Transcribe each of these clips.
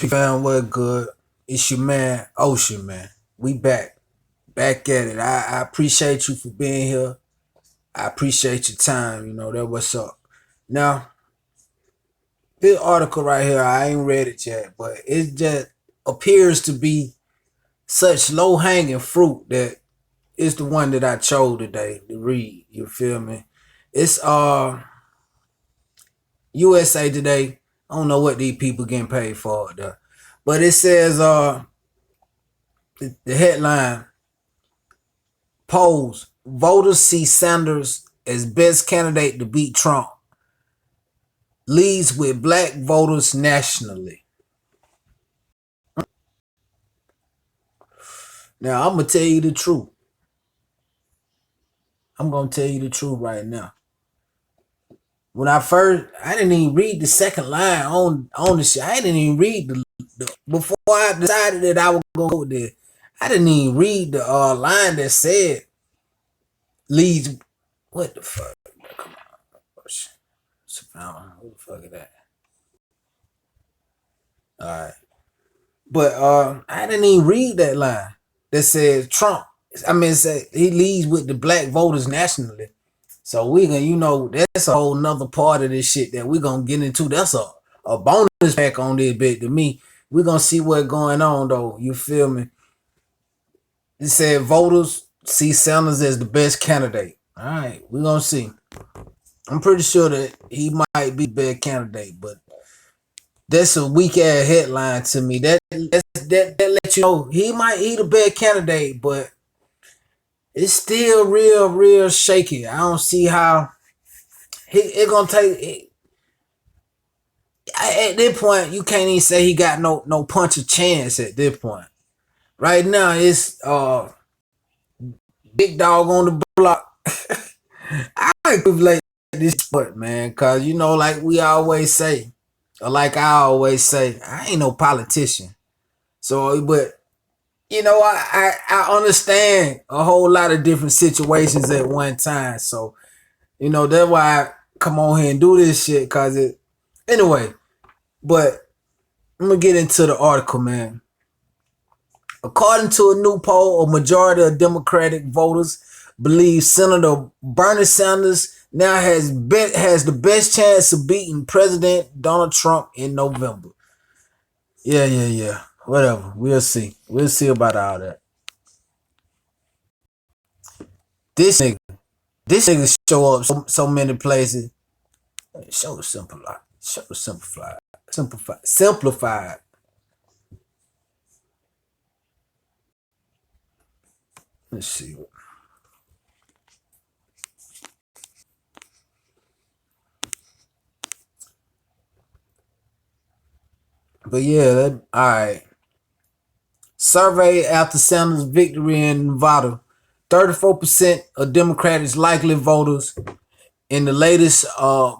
Fam, what good? It's your man, Ocean, man. We back at it. I appreciate you for being here. I appreciate your time. That what's up. Now, this article right here, I ain't read it yet, but it just appears to be such low hanging fruit that it's the one that I chose today to read. You feel me? It's USA Today. I don't know what these people getting paid for though. But it says the headline: polls, voters see Sanders as best candidate to beat Trump. Leads with black voters nationally. Now, I'm going to tell you the truth. I'm going to tell you the truth right now. When I didn't even read the second line on the shit. I didn't even read before I decided that I was going to go there. I didn't even read the line that said leads. What the fuck? Come on. Who the fuck is that? All right. But I didn't even read that line that says Trump. Say he leads with the black voters nationally. So we gonna, that's a whole nother part of this shit that we're gonna get into. That's a bonus pack on this bit to me. We're gonna see what's going on though. You feel me? It said voters see Sanders as the best candidate. All right, we're gonna see. I'm pretty sure that he might be the best candidate, but that's a weak ass headline to me. That lets you know he the best candidate, but it's still real shaky. I don't see how it gonna take. At this point, you can't even say he got no punch of chance at this point. Right now, it's big dog on the block. I relate this sport, man, cause like we always say, or like I always say, I ain't no politician. So, but I understand a whole lot of different situations at one time. So, that's why I come on here and do this shit. Anyway, but I'm going to get into the article, man. According to a new poll, a majority of Democratic voters believe Senator Bernie Sanders now has the best chance of beating President Donald Trump in November. Yeah. Whatever. We'll see. We'll see about all that. This nigga show up so many places. Show simplified. Let's see. But yeah, all right. Survey after Sanders' victory in Nevada, 34% of Democrats likely voters in the latest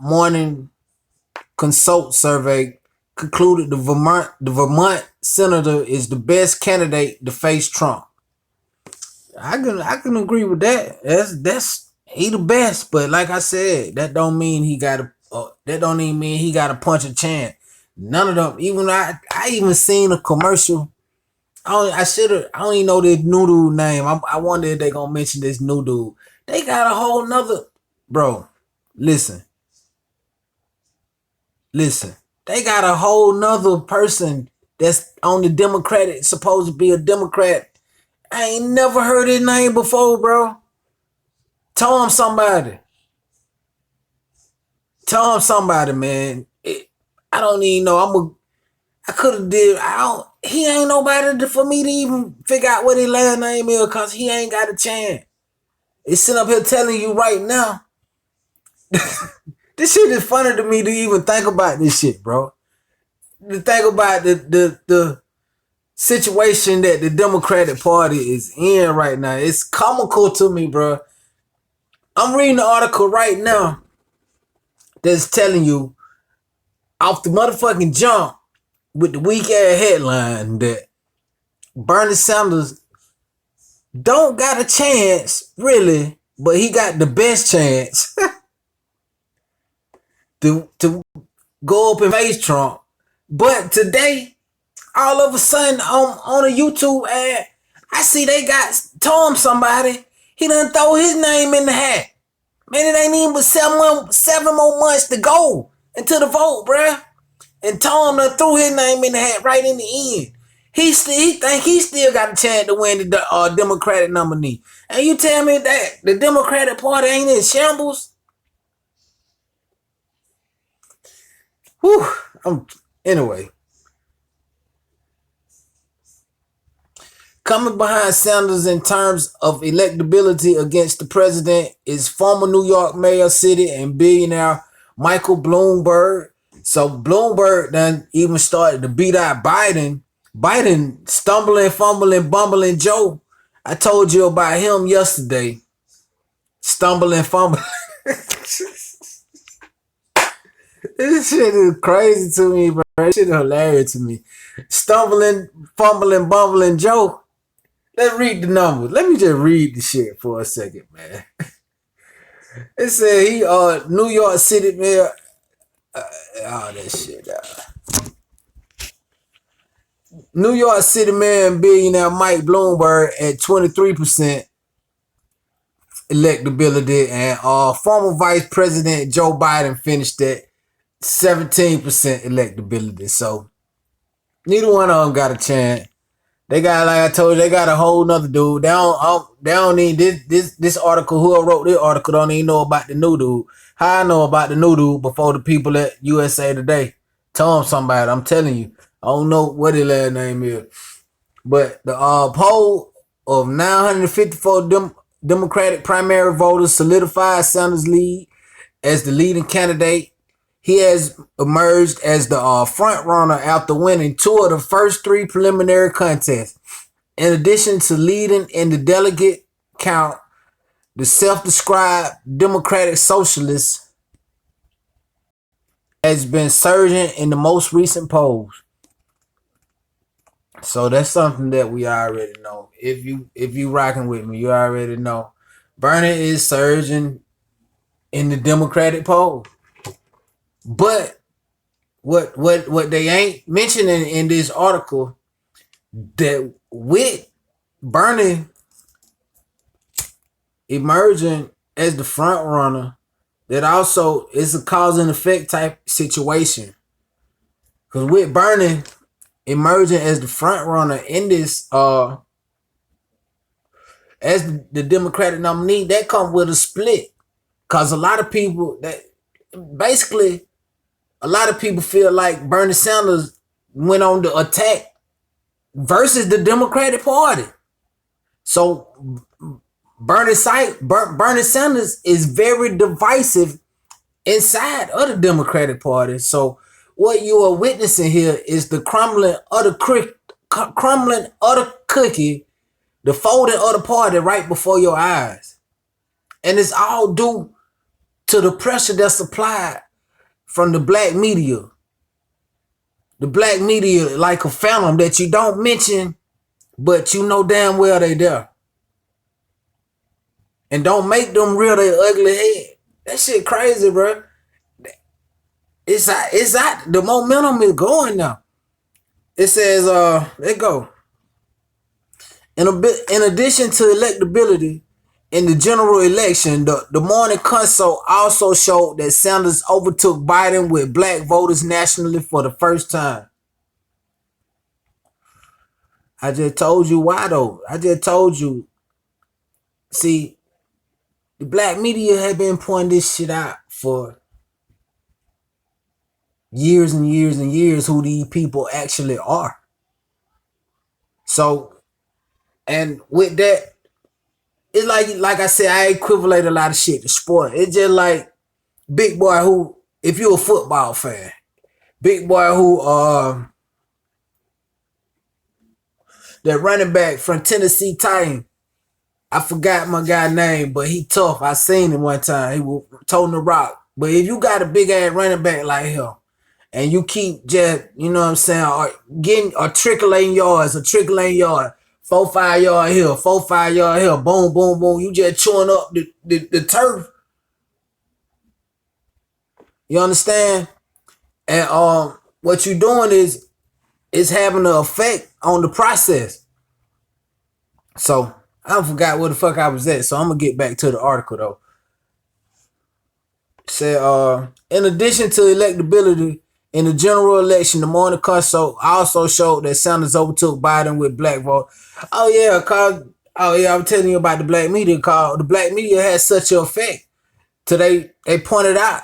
morning consult survey concluded the Vermont senator is the best candidate to face Trump. I can agree with that. That's he the best, but like I said, that don't mean he got a punch a chance. None of them. Even I even seen a commercial. I don't even know this new dude name. I wonder if they gonna mention this new dude. They got a whole nother, bro. Listen. They got a whole nother person that's on the Democratic, supposed to be a Democrat. I ain't never heard his name before, bro. Tell him somebody, man. I don't even know. I could have did. He ain't nobody for me to even figure out what his last name is, because he ain't got a chance. It's sitting up here telling you right now. This shit is funny to me to even think about this shit, bro. To think about the situation that the Democratic Party is in right now. It's comical to me, bro. I'm reading the article right now that's telling you off the motherfucking jump with the weak ass headline that Bernie Sanders don't got a chance, really, but he got the best chance to go up and face Trump. But today, all of a sudden on a YouTube ad, I see they got Tom somebody. He done throw his name in the hat. Man, it ain't even but 7 more months to go until the vote, bruh. And Tom done threw his name in the hat right in the end. He think he still got a chance to win the Democratic nominee. And you tell me that the Democratic Party ain't in shambles? Whew. Anyway. Coming behind Sanders in terms of electability against the president is former New York Mayor City and billionaire Michael Bloomberg. So Bloomberg done even started to beat out Biden. Biden stumbling, fumbling, bumbling Joe. I told you about him yesterday. Stumbling, fumbling. This shit is crazy to me, bro. This shit is hilarious to me. Stumbling, fumbling, bumbling Joe. Let's read the numbers. Let me just read the shit for a second, man. It said he New York City mayor. All that shit. New York City mayor and billionaire Mike Bloomberg at 23% electability, and former Vice President Joe Biden finished at 17% electability. So neither one of them got a chance. They got, like I told you, they got a whole nother dude. They don't need this article. Whoever wrote this article don't even know about the new dude. How I know about the new dude before the people at USA Today told him somebody. I'm telling you, I don't know what his last name is, but the poll of 954 Democratic primary voters solidified Sanders' lead as the leading candidate. He has emerged as the front runner after winning 2 of the first 3 preliminary contests. In addition to leading in the delegate count, the self-described Democratic Socialist has been surging in the most recent polls. So that's something that we already know. If you rocking with me, you already know. Bernie is surging in the Democratic poll. But what they ain't mentioning in this article, that with Bernie emerging as the front runner, that also is a cause and effect type situation. Because with Bernie emerging as the front runner in this as the Democratic nominee, that comes with a split. Because a lot of people feel like Bernie Sanders went on the attack versus the Democratic Party. So Bernie Sanders is very divisive inside of the Democratic Party. So what you are witnessing here is the crumbling of the cookie, the folding of the party right before your eyes. And it's all due to the pressure that's applied from the black media. The black media like a phantom that you don't mention, but you know damn well they there. And don't make them rear their ugly head. That shit crazy, bro. It's out. The momentum is going now. It says, let go. In addition to electability in the general election, the morning consult also showed that Sanders overtook Biden with black voters nationally for the first time. I just told you why though. I just told you. See, the black media have been pointing this shit out for years and years and years, who these people actually are. So, and with that, it's like I said, I equivalent a lot of shit to sport. It's just like Big Boy, who, if you're a football fan, Big Boy who that running back from Tennessee Titan, I forgot my guy's name, but he tough. I seen him one time. He was toting the rock. But if you got a big ass running back like him, and you keep just, you know what I'm saying, or getting or trickling yards, 4-5 yard here, 4-5 yard here, boom, boom, boom. You just chewing up the turf. You understand? And what you doing is it's having an effect on the process. So I forgot where the fuck I was at. So I'm gonna get back to the article though. It said, in addition to electability in the general election, the morning consult also showed that Sanders overtook Biden with black vote. I'm telling you about the black media. Cause the black media has such an effect. Today they pointed out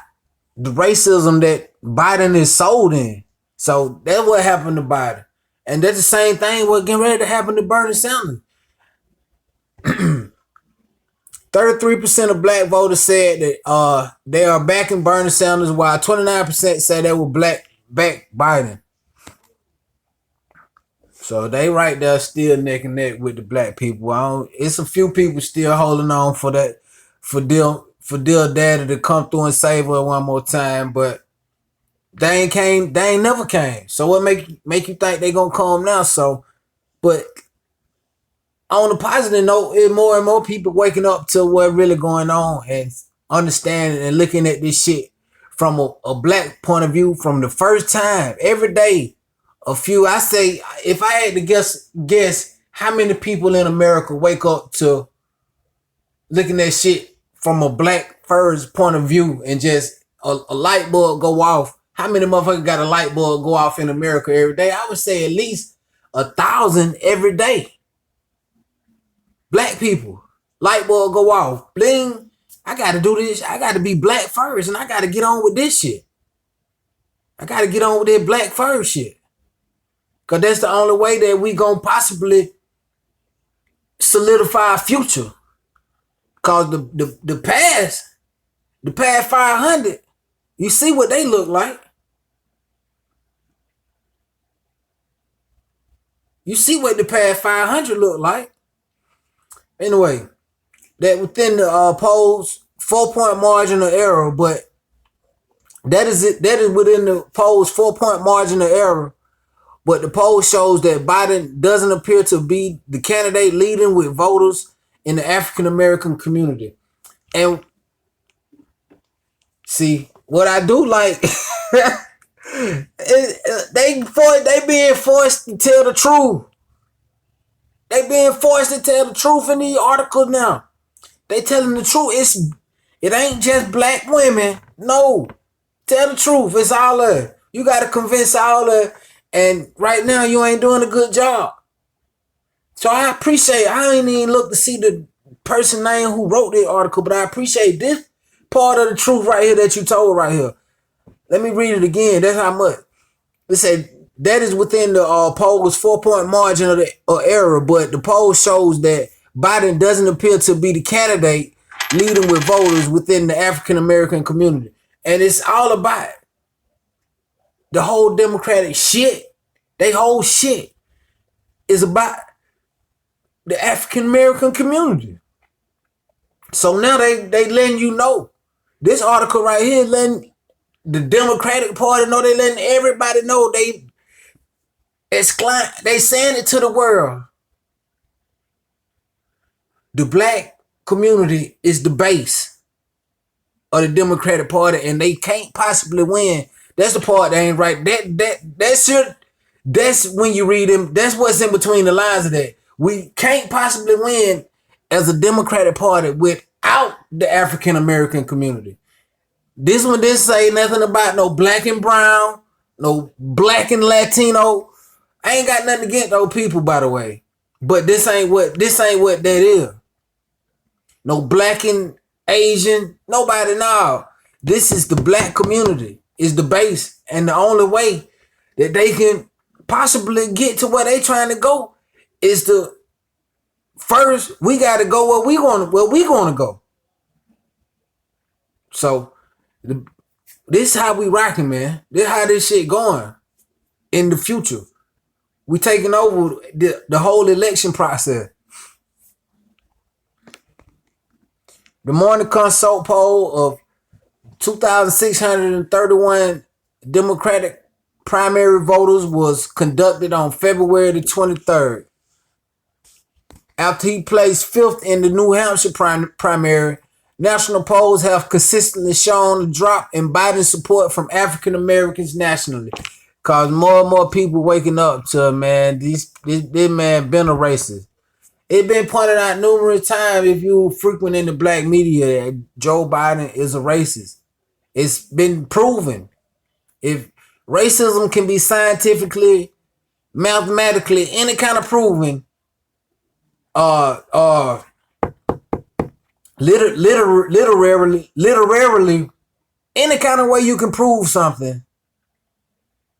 the racism that Biden is sold in. So that's what happened to Biden. And that's the same thing what getting ready to happen to Bernie Sanders. 33% of black voters said that they are backing Bernie Sanders, while 29% said they will back Biden. So they right there still neck and neck with the black people. It's a few people still holding on for that, for dear daddy to come through and save her one more time, but they ain't never came. So what make you think they gonna come now? So, but on a positive note, more and more people waking up to what really going on and understanding and looking at this shit from a black point of view from the first time every day. I say, if I had to guess how many people in America wake up to looking at shit from a black first point of view and just a light bulb go off. How many motherfuckers got a light bulb go off in America every day? I would say at least 1,000 every day. Black people, light bulb go off. Bling, I got to do this. I got to be black first, and I got to get on with this shit. I got to get on with that black first shit. Because that's the only way that we going to possibly solidify a future. Because the past 500, you see what they look like. You see what the past 500 look like. Anyway, that within the polls, 4-point margin of error, but that is within the polls 4-point margin of error. But the poll shows that Biden doesn't appear to be the candidate leading with voters in the African American community. And see, what I do like, they being forced to tell the truth. They being forced to tell the truth in these articles now. They telling the truth. It ain't just black women. No. Tell the truth. It's all of it. You got to convince all of it. And right now, you ain't doing a good job. So I ain't even look to see the person name who wrote the article, but I appreciate this part of the truth right here that you told right here. Let me read it again. That's how much. It said that is within the poll's 4-point margin of error, but the poll shows that Biden doesn't appear to be the candidate leading with voters within the African American community. And it's all about the whole Democratic shit. They whole shit is about the African American community. So now they letting you know. This article right here letting the Democratic Party know, they letting everybody know, they saying it to the world. The black community is the base of the Democratic Party, and they can't possibly win. That's the part that ain't right. That's when you read them. That's what's in between the lines of that. We can't possibly win as a Democratic Party without the African American community. This one didn't say nothing about no black and brown, no black and Latino. I ain't got nothing against those people, by the way. But this ain't what that is. No black and Asian, nobody, no. This is the black community, is the base. And the only way that they can possibly get to where they trying to go is to first, we got to go where we going to go. So this is how we rocking, man. This is how this shit going in the future. We taking over the whole election process. The Morning Consult poll of 2,631 Democratic primary voters was conducted on February the 23rd. After he placed 5th in the New Hampshire primary, national polls have consistently shown a drop in Biden's support from African Americans nationally. Cause more and more people waking up to, man, this man been a racist. It been pointed out numerous times if you frequent in the black media that Joe Biden is a racist. It's been proven. If racism can be scientifically, mathematically, any kind of proven, uh uh literarily, any kind of way you can prove something,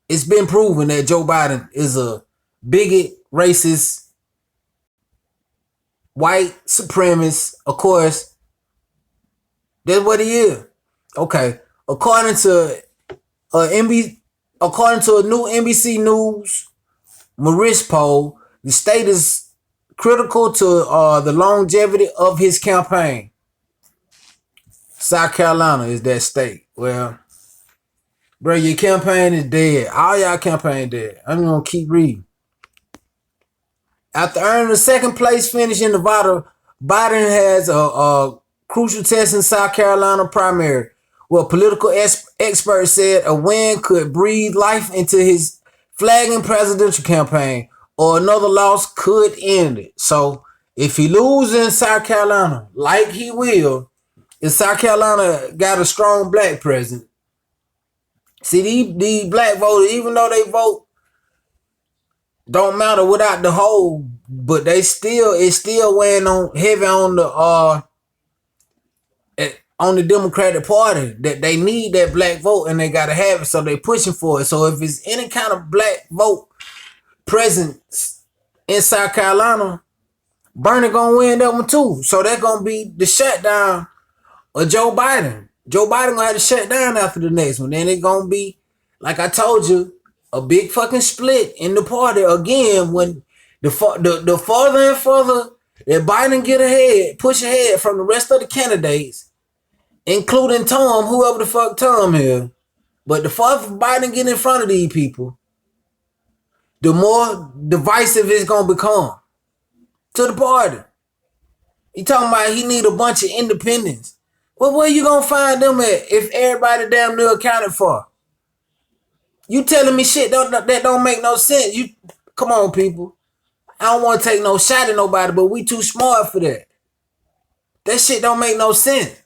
it's been proven that Joe Biden is a bigot, racist, white supremacist. Of course, that's what he is. Okay, according to according to a new NBC News Maurice poll, the state is critical to the longevity of his campaign. South Carolina is that state. Well, bro, your campaign is dead. All y'all campaign dead. I'm gonna keep reading. After earning the second place finish in Nevada, Biden has a crucial test in South Carolina primary, where political experts said a win could breathe life into his flagging presidential campaign, or another loss could end it. So if he loses in South Carolina, like he will, if South Carolina got a strong black president, see, these black voters, even though they vote, don't matter without the whole, but it's still weighing on heavy on the Democratic Party, that they need that black vote and they gotta have it, so they pushing for it. So if it's any kind of black vote presence in South Carolina, Bernie gonna win that one too. So that's gonna be the shutdown of Joe Biden. Joe Biden gonna have to shut down after the next one. Then it's gonna be, like I told you, a big fucking split in the party again when the further and further that Biden get ahead, push ahead from the rest of the candidates, including Tom, whoever the fuck Tom is. But the further Biden get in front of these people, the more divisive it's gonna become to the party. He talking about he need a bunch of independents. Well, where you gonna find them at if everybody damn near accounted for? You telling me shit that don't make no sense. You come on, people. I don't want to take no shot at nobody, but we too smart for that. That shit don't make no sense.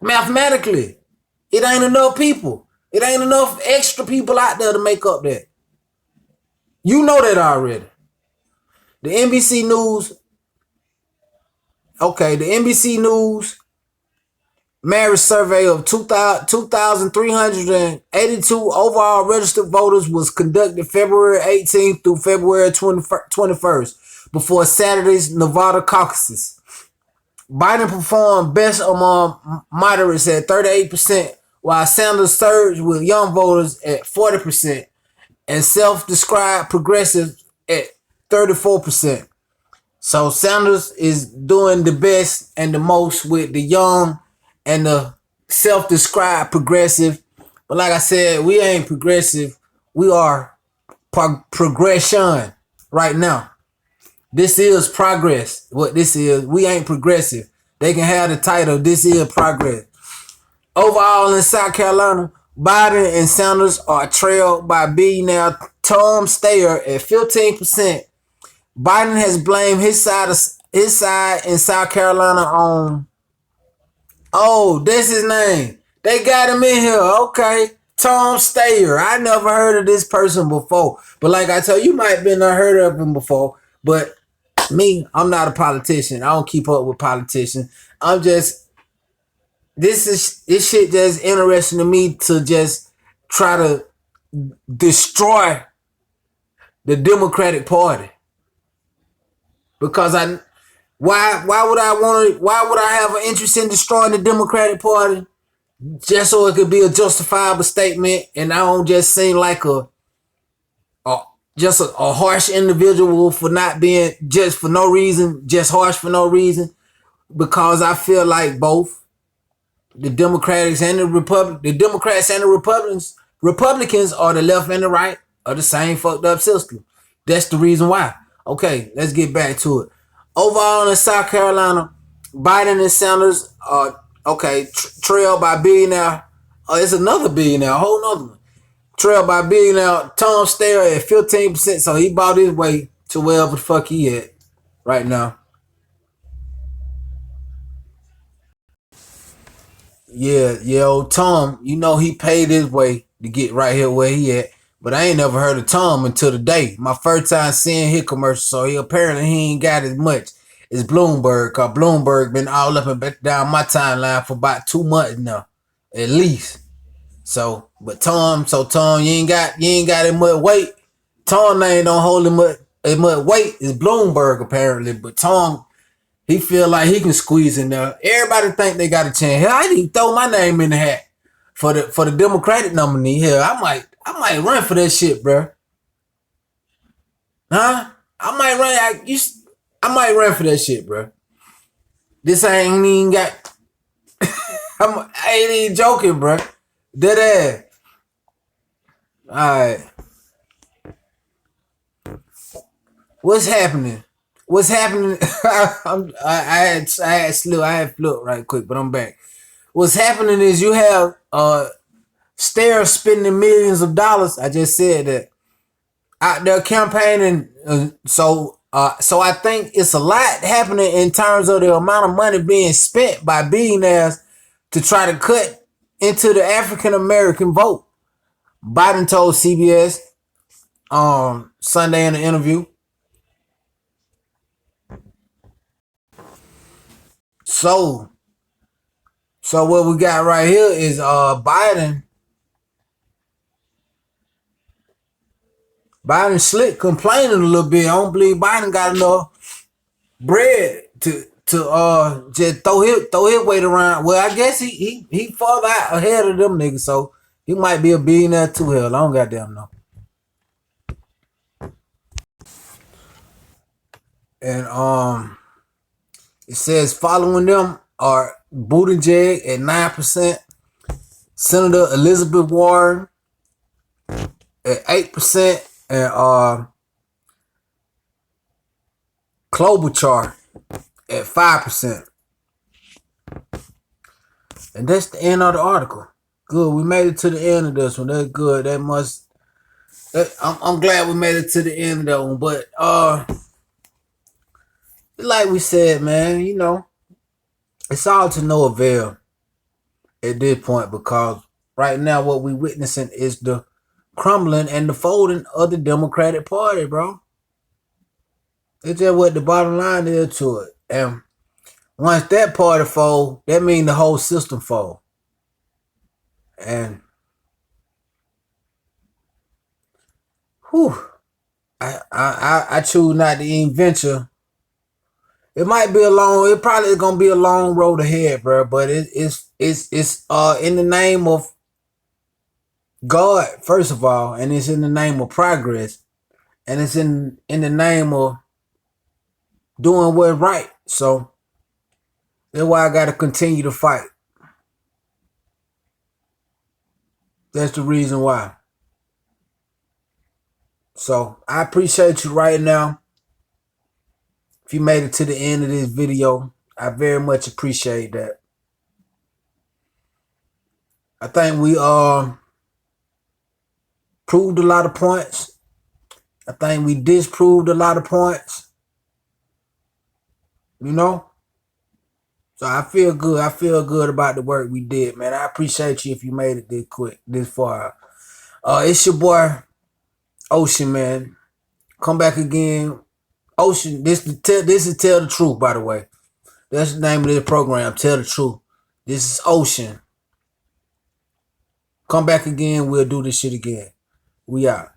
Mathematically, it ain't enough people. It ain't enough extra people out there to make up that. You know that already. The NBC News, the NBC News marriage survey of 2,382 overall registered voters was conducted February 18th through February 21st before Saturday's Nevada caucuses. Biden performed best among moderates at 38%, while Sanders surged with young voters at 40% and self-described progressives at 34%. So Sanders is doing the best and the most with the young and the self-described progressive. But like I said, we ain't progressive. We are progression right now. This is progress. What this is, we ain't progressive. They can have the title, this is progress. Overall in South Carolina, Biden and Sanders are trailed by billionaire Tom Steyer at 15%. Biden has blamed his side in South Carolina on, that's his name. They got him in here. Okay. Tom Steyer. I never heard of this person before. But like I told you, might have been heard of him before. But me, I'm not a politician. I don't keep up with politicians. I'm just, this shit just interesting to me to just try to destroy the Democratic Party. Because why would I have an interest in destroying the Democratic Party? Just so it could be a justifiable statement and I don't just seem like a harsh individual for not being just for no reason, just harsh for no reason. Because I feel like both the Democrats and the Republicans are the left and the right of the same fucked up system. That's the reason why. Okay, let's get back to it. Overall in South Carolina, Biden and Sanders are trailed by billionaire it's another billionaire, a whole nother one. Trailed by billionaire Tom Stair at 15%, so he bought his way to wherever the fuck he at right now. Yeah, old Tom, you know he paid his way to get right here where he at. But I ain't never heard of Tom until today. My first time seeing his commercial, so he ain't got as much as Bloomberg, cause Bloomberg been all up and back down my timeline for about 2 months now, at least. Tom, you ain't got as much weight. Tom name don't hold as much weight as Bloomberg apparently, but Tom, he feel like he can squeeze in there. Everybody think they got a chance. Hell, I didn't even throw my name in the hat for the Democratic nominee. Hell, I might run for that shit, bro. Huh? I might run. I might run for that shit, bro. This ain't even got. I ain't even joking, bro. Dead ass. All right. What's happening? What's happening? I had flipped right quick, but I'm back. What's happening is you have Stair spending millions of dollars. I just said that out there campaigning. So I think it's a lot happening in terms of the amount of money being spent by billionaires to try to cut into the African American vote. Biden told CBS Sunday in the interview. So what we got right here is Biden slick complaining a little bit. I don't believe Biden got enough bread to just throw his weight around. Well, I guess he further out ahead of them niggas, so he might be a billionaire too. Hell, I don't goddamn know. And it says following them are Buttigieg at 9%, Senator Elizabeth Warren at 8%, and Klobuchar at 5%. And that's the end of the article. Good, we made it to the end of this one. That's good. I'm glad we made it to the end of that one. But like we said, man, you know, it's all to no avail at this point, because right now what we witnessing is the crumbling and the folding of the Democratic Party, bro. It's just what the bottom line is to it. And once that party fold, that means the whole system fold. And I choose not to even venture. It probably is gonna be a long road ahead, bro. But it's in the name of God, first of all, and it's in the name of progress, and it's in the name of doing what's right. So that's why I gotta continue to fight. That's the reason why. So I appreciate you right now. If you made it to the end of this video, I very much appreciate that. I think we proved a lot of points. I think we disproved a lot of points. You know? So I feel good. I feel good about the work we did, man. I appreciate you if you made it this far. It's your boy, Ocean, man. Come back again. Ocean, this is Tell the Truth, by the way. That's the name of this program, Tell the Truth. This is Ocean. Come back again. We'll do this shit again. We out.